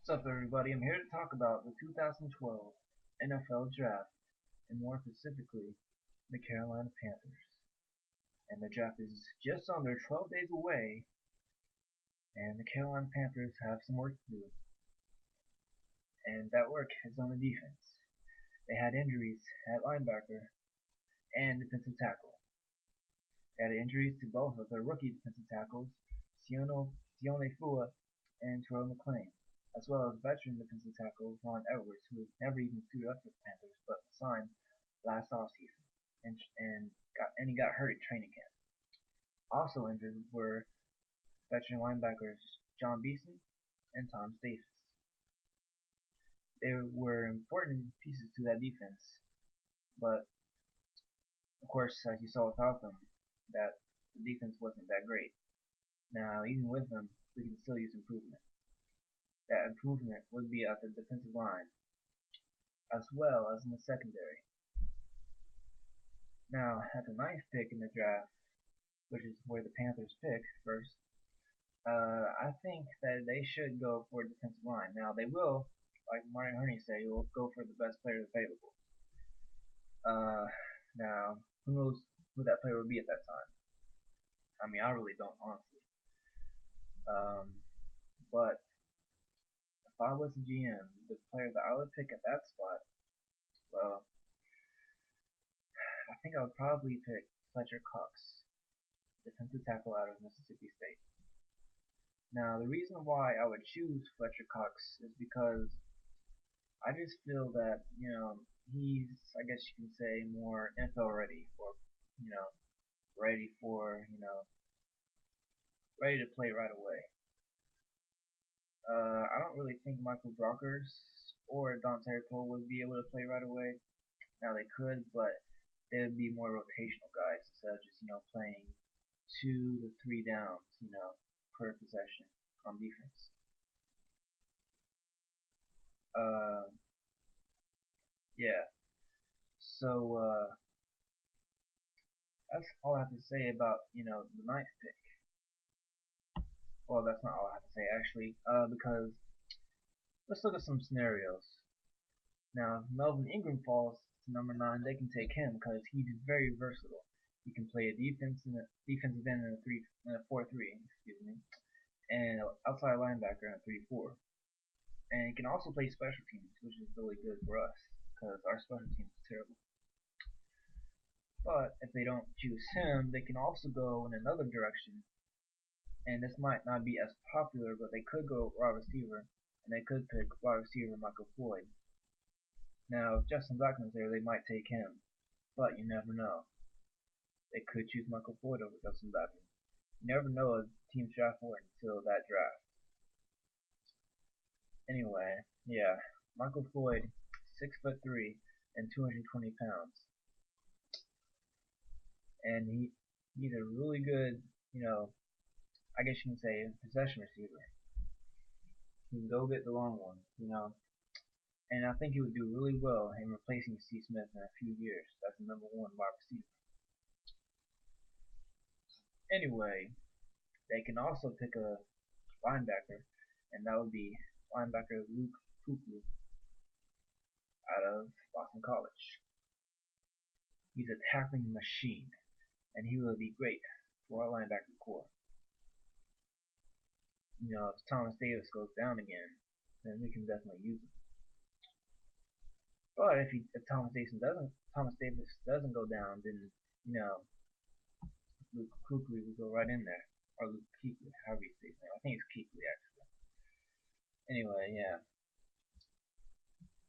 What's up, everybody? I'm here to talk about the 2012 NFL Draft, and more specifically, the Carolina Panthers. And the draft is just under 12 days away, and the Carolina Panthers have some work to do. And that work is on the defense. They had injuries at linebacker and defensive tackle. They had injuries to both of their rookie defensive tackles, Sione Fua and Terrell McClain, as well as veteran defensive tackle Ron Edwards, who never even suited up for the Panthers but signed last offseason and he got hurt at training camp. Also injured were veteran linebackers John Beeson and Tom Davis. They were important pieces to that defense, but of course, as you saw without them, that the defense wasn't that great. Now, even with them, we can still use improvement. That improvement would be at the defensive line, as well as in the secondary. Now, at the ninth pick in the draft, which is where the Panthers pick first, I think that they should go for defensive line. Now, they will, like Martin Herney said, will go for the best player available. Now, who knows who that player will be at that time? I mean, I really don't, honestly. But if I was a GM, the player that I would pick at that spot, well, I think I would probably pick Fletcher Cox, defensive tackle out of Mississippi State. Now, the reason why I would choose Fletcher Cox is because I just feel that, he's, I guess you can say, more NFL ready, or, you know, ready for, ready to play right away. I don't really think Michael Brockers or Dante Cole would be able to play right away. Now they could, but they would be more rotational guys instead of just, playing 2 to 3 downs, per possession on defense. Uh, yeah. So that's all I have to say about, the ninth pick. Well, that's not all I have to say actually, because let's look at some scenarios. Now, if Melvin Ingram falls to number 9, they can take him because he's very versatile. He can play a defensive end in a 4-3, excuse me, and an outside linebacker in a 3-4. And he can also play special teams, which is really good for us because our special teams is terrible. But if they don't choose him, they can also go in another direction. And this might not be as popular, but they could go wide receiver, and they could pick wide receiver Michael Floyd. Now, if Justin Blackmon's there, they might take him, but you never know. They could choose Michael Floyd over Justin Blackmon. You never know a team's draft order until that draft. Anyway, yeah, Michael Floyd, 6'3" and 220 pounds, and he's a really good, I guess you can say possession receiver. He can go get the long one, and I think he would do really well in replacing C. Smith in a few years. That's the number 1 wide receiver. Anyway, they can also pick a linebacker, and that would be linebacker Luke Kuechly out of Boston College. He's a tackling machine, and he will be great for our linebacker core. If Thomas Davis goes down again, then we can definitely use him. But if Thomas Davis doesn't go down, then Luke Kuechly will go right in there, or Luke Kuechly, however you say his name. I think it's Kuechly actually. Anyway, yeah.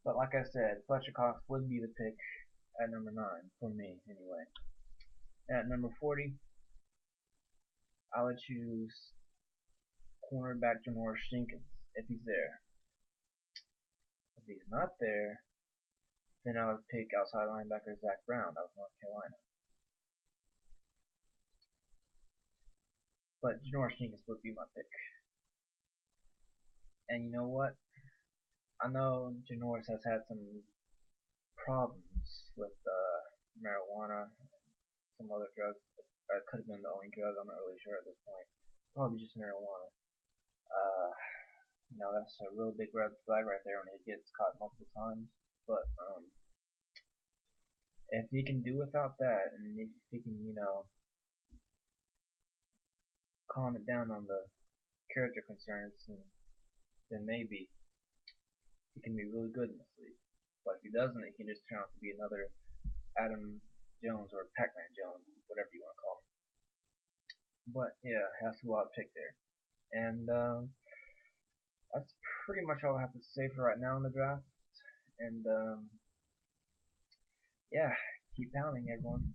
But like I said, Fletcher Cox would be the pick at number 9 for me anyway. At number 40, I would choose cornerback Janoris Jenkins if he's there. If he's not there, then I would pick outside linebacker Zach Brown out of North Carolina. But Janoris Jenkins would be my pick. And you know what? I know Janoris has had some problems with marijuana and some other drugs. That could have been the only drug, I'm not really sure at this point. Probably just marijuana. That's a real big red flag right there when he gets caught multiple times. But if he can do without that, and if he can, calm it down on the character concerns, then maybe he can be really good in this league. But if he doesn't, he can just turn out to be another Adam Jones or Pac-Man Jones, whatever you want to call him. But yeah, that's who I'll pick there. And that's pretty much all I have to say for right now in the draft. And yeah, keep pounding, everyone.